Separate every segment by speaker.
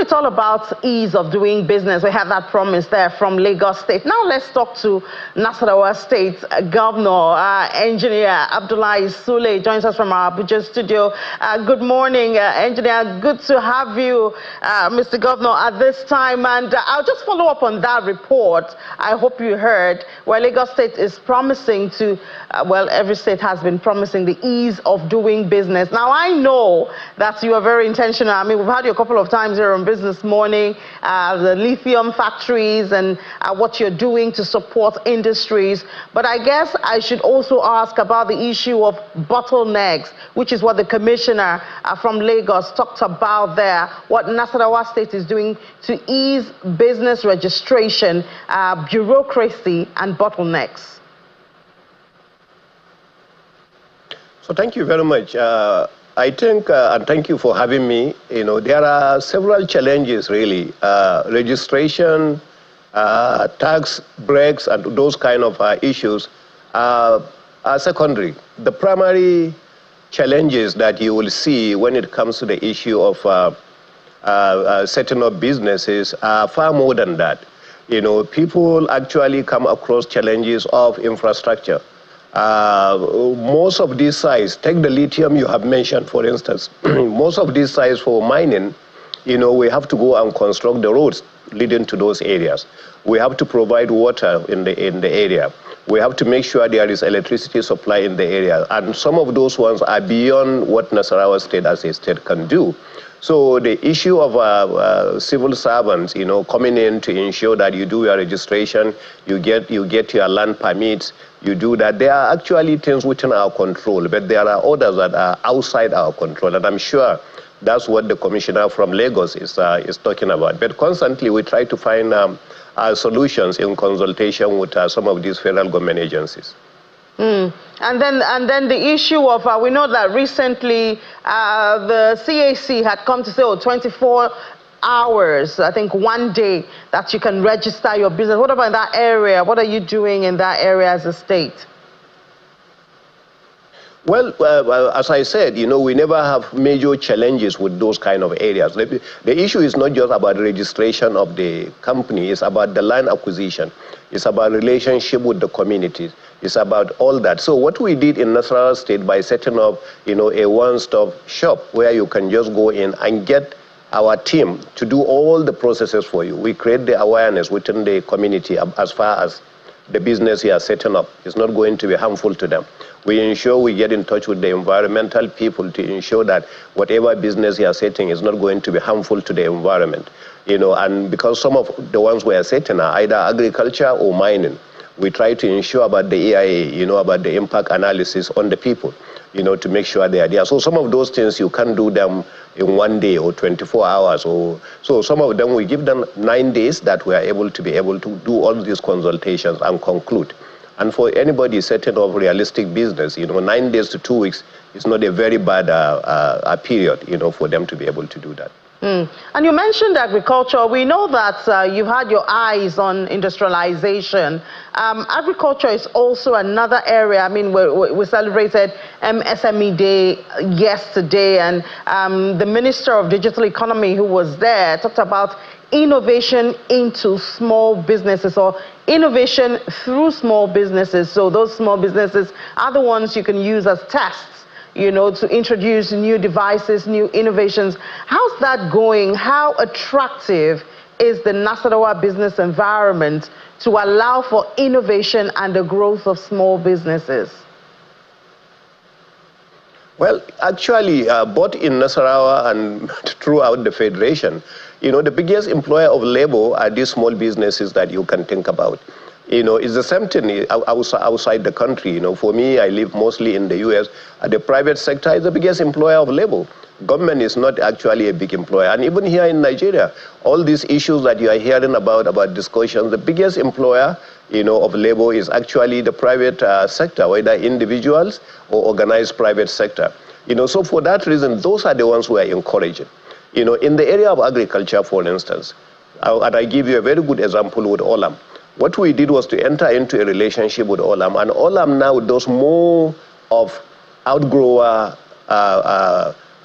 Speaker 1: it's all about ease of doing business. We have that promise there from Lagos State. Now let's talk to Nasarawa State Governor, Engineer Abdullahi Sule joins us from our Abuja studio. Good morning, Engineer. Good to have you, Mr. Governor, at this time. And I'll just follow up on that report. I hope you heard where Lagos State is promising to, well, every state has been promising the ease of doing business. Now, I know that you are very intentional. I mean, we've had you a couple of times here on Business Morning, the lithium factories and what you're doing to support industries. But I guess I should also ask about the issue of bottlenecks, which is what the commissioner from Lagos talked about there, what Nasarawa State is doing to ease business registration, bureaucracy, and bottlenecks.
Speaker 2: So thank you very much. I think, and thank you for having me, there are several challenges really. Registration, tax breaks, and those kind of issues are secondary. The primary challenges that you will see when it comes to the issue of setting up businesses are far more than that. People actually come across challenges of infrastructure. Most of these sites, take the lithium you have mentioned, for instance, most of these sites for mining, we have to go and construct the roads leading to those areas. We have to provide water in the area. We have to make sure there is electricity supply in the area. And some of those ones are beyond what Nasarawa State as a state can do. So the issue of civil servants, coming in to ensure that you do your registration, you get your land permits, you do that. There are actually things within our control, but there are others that are outside our control. And I'm sure that's what the commissioner from Lagos is talking about. But constantly we try to find solutions in consultation with some of these federal government agencies.
Speaker 1: And then the issue of, we know that recently the CAC had come to say, 24 hours, I think 1 day that you can register your business. What about that area? What are you doing in that area as a state?
Speaker 2: Well, as I said, we never have major challenges with those kind of areas. The issue is not just about registration of the company, it's about the land acquisition. It's about relationship with the communities. It's about all that. So what we did in Nasarawa State by setting up, a one-stop shop where you can just go in and get our team to do all the processes for you. We create the awareness within the community as far as the business you are setting up is not going to be harmful to them. We ensure we get in touch with the environmental people to ensure that whatever business you are setting is not going to be harmful to the environment. And because some of the ones we are setting are either agriculture or mining, we try to ensure about the EIA, about the impact analysis on the people, to make sure they are there. So some of those things you can't do them in 1 day or 24 hours. So some of them we give them 9 days that we are able to do all these consultations and conclude. And for anybody setting up realistic business, 9 days to 2 weeks is not a very bad period, for them to be able to do that.
Speaker 1: And you mentioned agriculture. We know that you've had your eyes on industrialization. Agriculture is also another area. I mean, we celebrated SME Day yesterday, and the Minister of Digital Economy who was there talked about innovation into small businesses, or innovation through small businesses. So those small businesses are the ones you can use as tests, to introduce new devices, new innovations. How's that going? How attractive is the Nasarawa business environment to allow for innovation and the growth of small businesses?
Speaker 2: Well, actually, both in Nasarawa and throughout the Federation, the biggest employer of labor are these small businesses that you can think about. It's the same thing outside the country. For me, I live mostly in the US. The private sector is the biggest employer of labor. Government is not actually a big employer. And even here in Nigeria, all these issues that you are hearing about discussions, the biggest employer, of labor is actually the private sector, whether individuals or organized private sector. So for that reason, those are the ones who are encouraging. In the area of agriculture, for instance, and I give you a very good example with Olam. What we did was to enter into a relationship with Olam, and Olam now does more of outgrower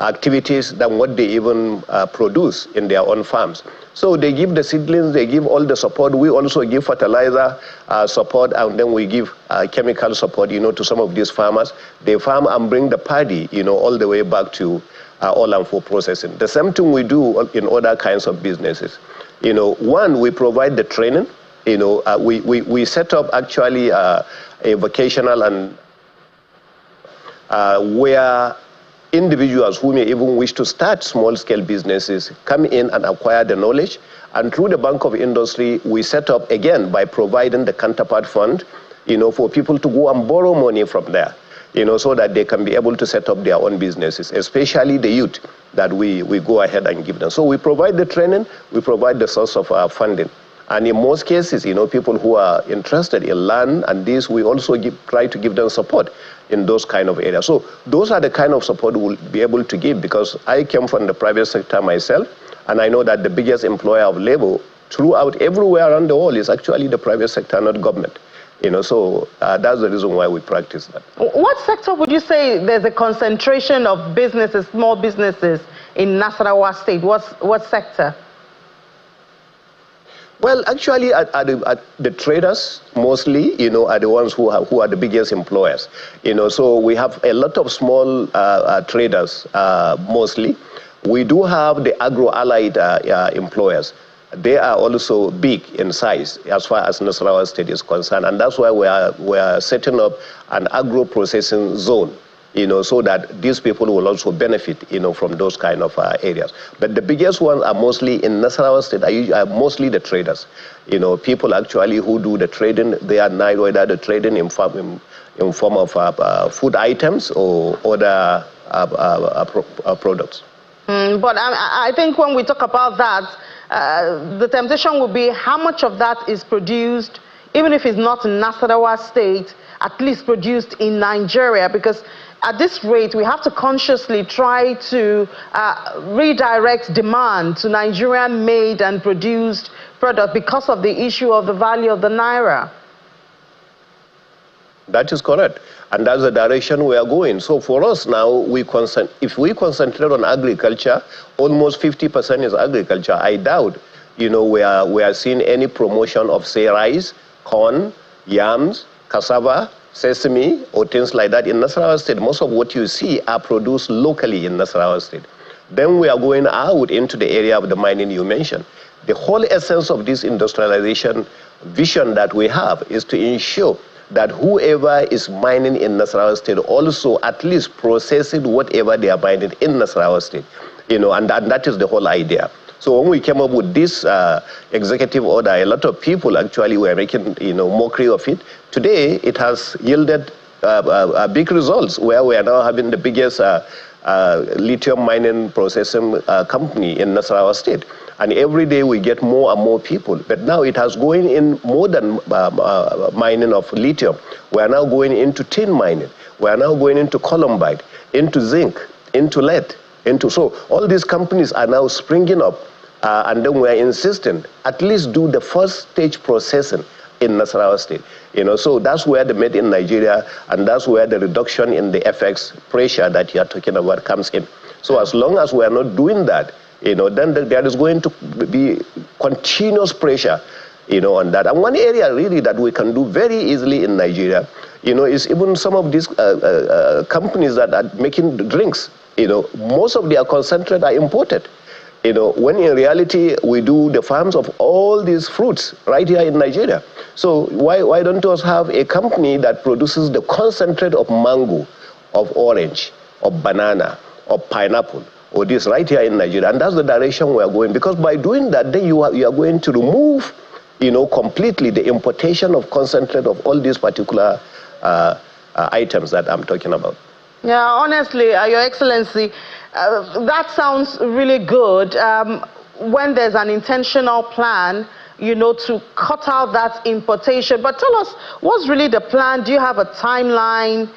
Speaker 2: activities than what they even produce in their own farms. So they give the seedlings, they give all the support. We also give fertilizer support, and then we give chemical support, to some of these farmers. They farm and bring the paddy, all the way back to Olam for processing. The same thing we do in other kinds of businesses. One, we provide the training. We set up actually a vocational and where individuals who may even wish to start small-scale businesses come in and acquire the knowledge. And through the Bank of Industry, we set up, again, by providing the counterpart fund, for people to go and borrow money from there, so that they can be able to set up their own businesses, especially the youth that we go ahead and give them. So we provide the training, we provide the source of funding. And in most cases, people who are interested in land and this, we also try to give them support in those kind of areas. So those are the kind of support we'll be able to give, because I came from the private sector myself, and I know that the biggest employer of labor throughout everywhere around the world is actually the private sector, not government. So that's the reason why we practice that.
Speaker 1: What sector would you say there's a concentration of businesses, small businesses in Nasarawa State? What sector?
Speaker 2: Well, actually, at the traders mostly, are the ones who are the biggest employers. So we have a lot of small traders mostly. We do have the agro-allied employers. They are also big in size as far as Nasarawa State is concerned, and that's why we are setting up an agro-processing zone, so that these people will also benefit, from those kind of areas. But the biggest ones are mostly in Nasarawa State, are mostly the traders. People actually who do the trading, they are neither the trading in form of food items or other products.
Speaker 1: But I think when we talk about that, the temptation will be how much of that is produced, even if it's not in Nasarawa State, at least produced in Nigeria, because at this rate, we have to consciously try to redirect demand to Nigerian-made and produced product because of the issue of the value of the naira.
Speaker 2: That is correct. And that's the direction we are going. So for us now, if we concentrate on agriculture, almost 50% is agriculture. I doubt, we are seeing any promotion of, say, rice, corn, yams, cassava, sesame, or things like that in Nasarawa State. Most of what you see are produced locally in Nasarawa State. Then we are going out into the area of the mining you mentioned. The whole essence of this industrialization vision that we have is to ensure that whoever is mining in Nasarawa State also at least processing whatever they are mining in Nasarawa State, and that is the whole idea. So when we came up with this executive order, a lot of people actually were making, mockery of it. Today, it has yielded big results, where we are now having the biggest lithium mining processing company in Nasarawa State. And every day we get more and more people. But now it has going in more than mining of lithium. We are now going into tin mining. We are now going into columbite, into zinc, into lead. So all these companies are now springing up, and then we are insisting at least do the first stage processing in Nasarawa State. So that's where the made in Nigeria, and that's where the reduction in the FX pressure that you are talking about comes in. So as long as we are not doing that, then there is going to be continuous pressure, on that. And one area really that we can do very easily in Nigeria, is even some of these companies that are making drinks. Most of their concentrate are imported. When in reality we do the farms of all these fruits right here in Nigeria. So why don't us have a company that produces the concentrate of mango, of orange, of banana, of pineapple, or this right here in Nigeria? And that's the direction we are going, because by doing that, then you are going to remove, completely the importation of concentrate of all these particular items that I'm talking about.
Speaker 1: Yeah, honestly, Your Excellency, that sounds really good. When there's an intentional plan, to cut out that importation. But tell us, what's really the plan? Do you have a timeline?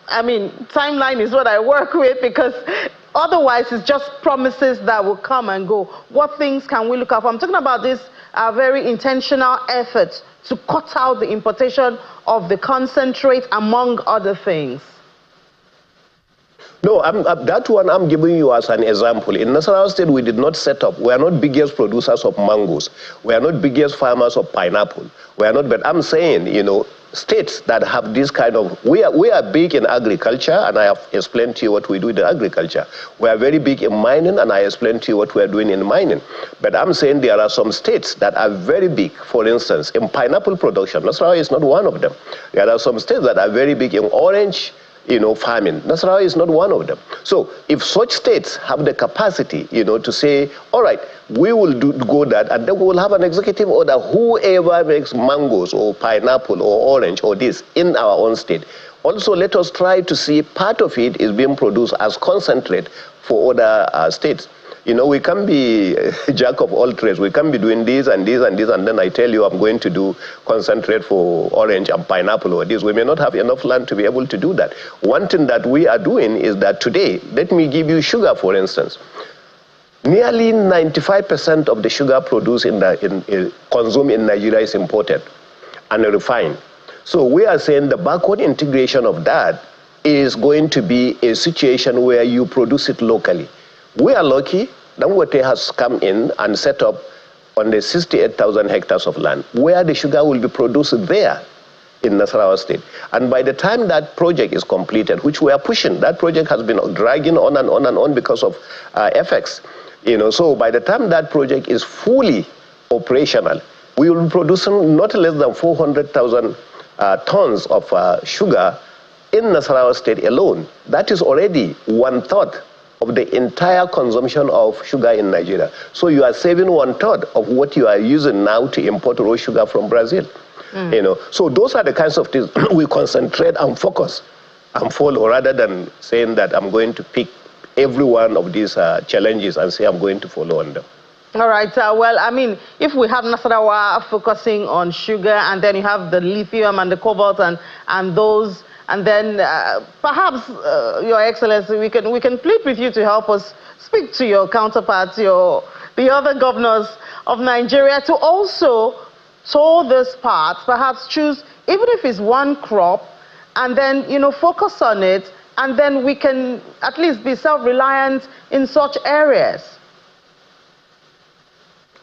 Speaker 1: Timeline is what I work with, because otherwise it's just promises that will come and go. What things can we look at? I'm talking about this very intentional effort to cut out the importation of the concentrate, among other things.
Speaker 2: No, that one I'm giving you as an example. In Nasarawa State, we did not set up. We are not biggest producers of mangoes. We are not biggest farmers of pineapple. We are not, but I'm saying, you know, states that have this kind of, we are big in agriculture, and I have explained to you what we do in agriculture. We are very big in mining, and I explained to you what we are doing in mining. But I'm saying there are some states that are very big, for instance, in pineapple production. Nasarawa is not one of them. There are some states that are very big in orange, you know, farming. Nasarawa is not one of them. So if such states have the capacity, you know, to say, all right, we will go that, and then we will have an executive order, whoever makes mangoes or pineapple or orange or this in our own state. Also, let us try to see part of it is being produced as concentrate for other states. You know, we can be jack of all trades. We can be doing this and this and this, and then I tell you I'm going to do concentrate for orange and pineapple or this. We may not have enough land to be able to do that. One thing that we are doing is that today, let me give you sugar, for instance. Nearly 95% of the sugar produced consumed in Nigeria is imported and refined. So we are saying the backward integration of that is going to be a situation where you produce it locally. We are lucky. Dangote has come in and set up on the 68,000 hectares of land where the sugar will be produced there in Nasarawa State. And by the time that project is completed, which we are pushing, that project has been dragging on and on and on because of FX. You know, so by the time that project is fully operational, we will be producing not less than 400,000 tons of sugar in Nasarawa State alone. That is already 1/3 of the entire consumption of sugar in Nigeria. So you are saving 1/3 of what you are using now to import raw sugar from Brazil. You know, so those are the kinds of things we concentrate and focus and follow, rather than saying that I'm going to pick every one of these challenges and say I'm going to follow on them.
Speaker 1: All right. Well, I mean, if we have Nasarawa focusing on sugar, and then you have the lithium and the cobalt and those. And then perhaps, Your Excellency, we can plead with you to help us speak to your counterparts, the other governors of Nigeria, to also toll this part, perhaps choose, even if it's one crop, and then, you know, focus on it, and then we can at least be self-reliant in such areas.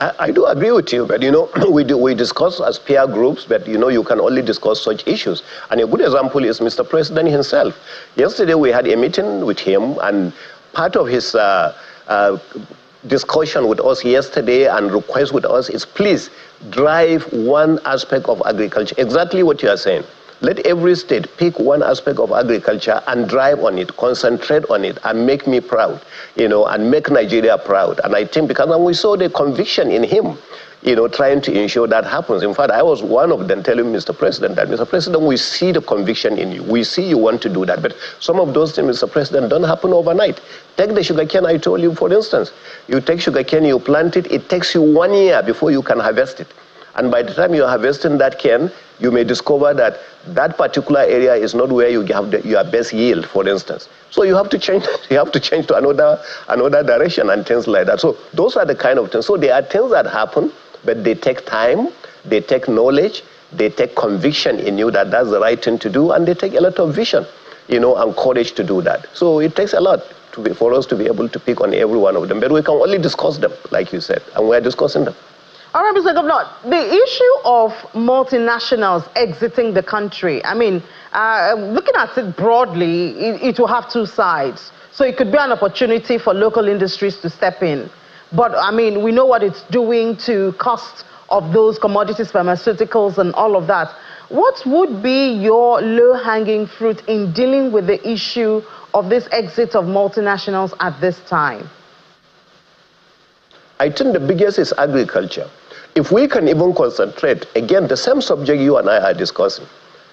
Speaker 2: I do agree with you, but you know, we discuss as peer groups, but you know, you can only discuss such issues. And a good example is Mr. President himself. Yesterday we had a meeting with him, and part of his discussion with us yesterday and request with us is, please drive one aspect of agriculture. Exactly what you are saying. Let every state pick one aspect of agriculture and drive on it, concentrate on it, and make me proud, you know, and make Nigeria proud. And I think because we saw the conviction in him, you know, trying to ensure that happens. In fact, I was one of them telling Mr. President that, Mr. President, we see the conviction in you. We see you want to do that. But some of those things, Mr. President, don't happen overnight. Take the sugarcane I told you, for instance. You take sugarcane, you plant it, it takes you 1 year before you can harvest it. And by the time you're harvesting that cane, you may discover that that particular area is not where you have your best yield, for instance. So you have to change. You have to change to another direction and things like that. So those are the kind of things. So there are things that happen, but they take time, they take knowledge, they take conviction in you that that's the right thing to do, and they take a lot of vision, you know, and courage to do that. So it takes a lot for us to be able to pick on every one of them. But we can only discuss them, like you said, and we're discussing them.
Speaker 1: All right, Mr. Governor, the issue of multinationals exiting the country, I mean, looking at it broadly, it will have two sides. So it could be an opportunity for local industries to step in. But, I mean, we know what it's doing to cost of those commodities, pharmaceuticals, and all of that. What would be your low-hanging fruit in dealing with the issue of this exit of multinationals at this time?
Speaker 2: I think the biggest is agriculture. If we can even concentrate, again, the same subject you and I are discussing,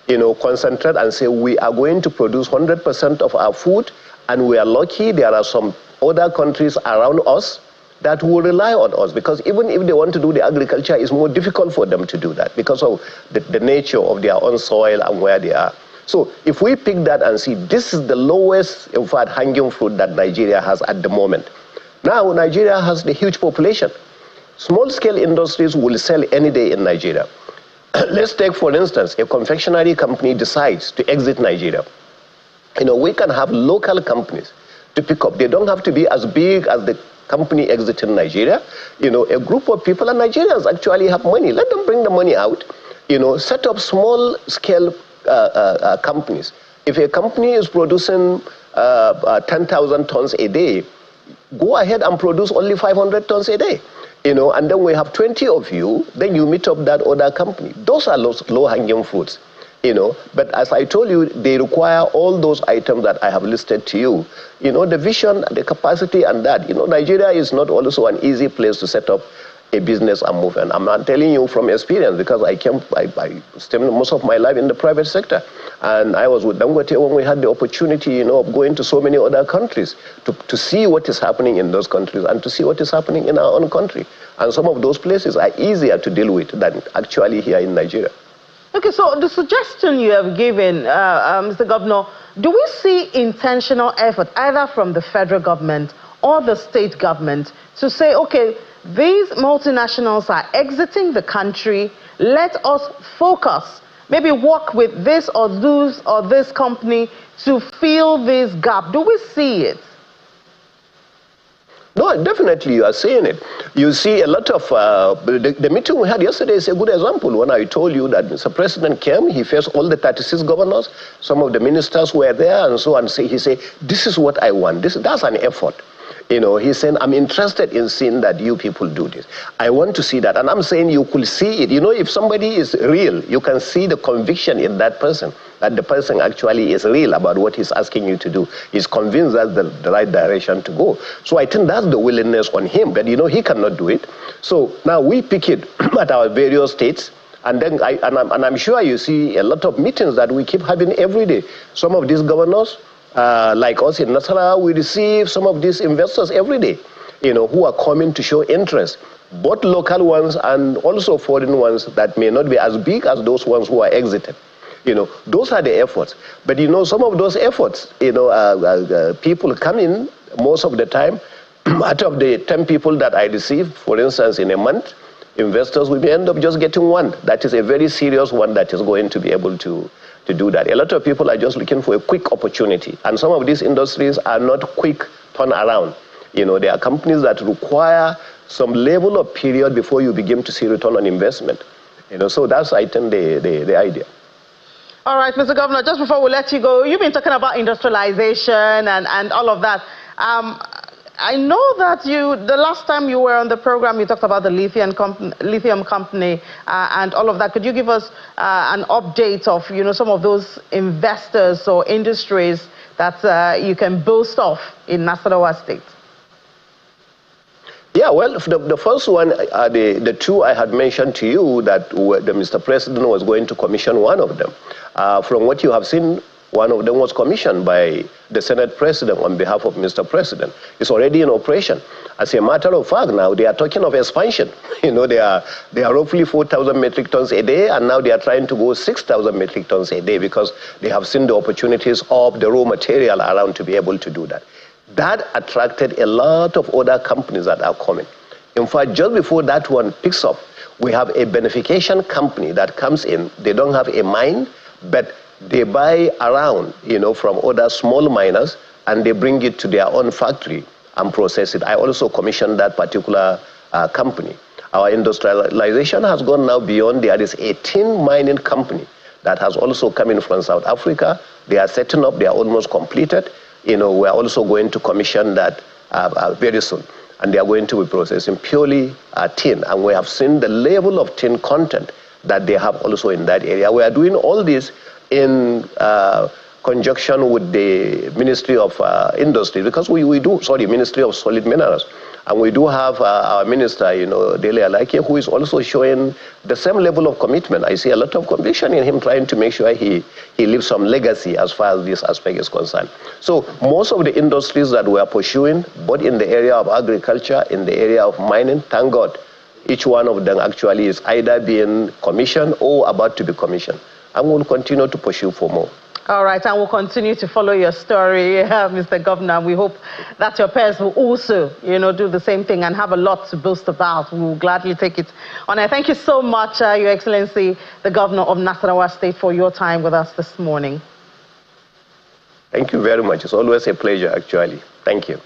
Speaker 2: you know, concentrate and say we are going to produce 100% of our food, and we are lucky there are some other countries around us that will rely on us, because even if they want to do the agriculture, it's more difficult for them to do that because of the nature of their own soil and where they are. So if we pick that and see this is the lowest, in fact, hanging fruit that Nigeria has at the moment. Now, Nigeria has the huge population. Small-scale industries will sell any day in Nigeria. Let's take, for instance, a confectionery company decides to exit Nigeria. we can have local companies to pick up. They don't have to be as big as the company exiting Nigeria. A group of people, and Nigerians actually have money. Let them bring the money out. Set up small-scale companies. If a company is producing 10,000 tons a day, go ahead and produce only 500 tons a day. And then we have 20 of you, then you meet up that other company. Those are low-hanging fruits. But as I told you, they require all those items that I have listed to you. The vision, the capacity, and that. Nigeria is not also an easy place to set up a business and move. And I'm not telling you from experience, because I spent most of my life in the private sector. And I was with Dangote when we had the opportunity, of going to so many other countries to see what is happening in those countries and to see what is happening in our own country. And some of those places are easier to deal with than actually here in Nigeria.
Speaker 1: Okay, so the suggestion you have given, Mr. Governor, do we see intentional effort either from the federal government or the state government to say, okay, these multinationals are exiting the country, let us focus, maybe work with this or this company to fill this gap? Do we see it?
Speaker 2: No, definitely you are seeing it. You see a lot of, the meeting we had yesterday is a good example. When I told you that Mr. President came, he faced all the 36 governors, some of the ministers were there, and so on. He said, this is what I want. That's an effort. He's saying, I'm interested in seeing that you people do this. I want to see that. And I'm saying you could see it. If somebody is real, you can see the conviction in that person, that the person actually is real about what he's asking you to do. He's convinced that's the right direction to go. So I think that's the willingness on him, but he cannot do it. So now we pick it at our various states. And then I'm sure you see a lot of meetings that we keep having every day. Some of these governors, like us in Nasarawa, we receive some of these investors every day, who are coming to show interest, both local ones and also foreign ones that may not be as big as those ones who are exited. Those are the efforts. But some of those efforts, people come in most of the time. Out of the 10 people that I receive, for instance, in a month, investors will end up just getting one. That is a very serious one that is going to be able to do that. A lot of people are just looking for a quick opportunity. And some of these industries are not quick turnaround. There are companies that require some level of period before you begin to see return on investment. So that's, I think, the idea.
Speaker 1: All right, Mr. Governor, just before we let you go, you've been talking about industrialization and all of that. I know that the last time you were on the program, you talked about the lithium company and all of that. Could you give us an update of, some of those investors or industries that you can boast of in Nasarawa State? Yeah, well, the first one, the two I had mentioned to you that the Mr. President was going to commission one of them. From what you have seen, one of them was commissioned by the Senate President on behalf of Mr. President. It's already in operation. As a matter of fact, now they are talking of expansion. They are roughly 4,000 metric tons a day, and now they are trying to go 6,000 metric tons a day because they have seen the opportunities of the raw material around to be able to do that. That attracted a lot of other companies that are coming. In fact, just before that one picks up, we have a beneficiation company that comes in. They don't have a mine, but they buy around, from other small miners, and they bring it to their own factory and process it. I also commissioned that particular company. Our industrialization has gone now beyond. There is 18 mining company that has also come in from South Africa. They are setting up. They are almost completed. We are also going to commission that very soon. And they are going to be processing purely tin. And we have seen the level of tin content that they have also in that area. We are doing all this in conjunction with the Ministry of Industry, because Ministry of Solid Minerals. And we do have our minister, Dele Alake, who is also showing the same level of commitment. I see a lot of conviction in him trying to make sure he leaves some legacy as far as this aspect is concerned. So most of the industries that we are pursuing, both in the area of agriculture, in the area of mining, thank God, each one of them actually is either being commissioned or about to be commissioned. And we'll continue to pursue for more. All right, and we'll continue to follow your story, Mr. Governor. We hope that your peers will also, do the same thing and have a lot to boast about. We will gladly take it on. I thank you so much, Your Excellency, the Governor of Nasarawa State, for your time with us this morning.
Speaker 2: Thank you very much. It's always a pleasure, actually. Thank you.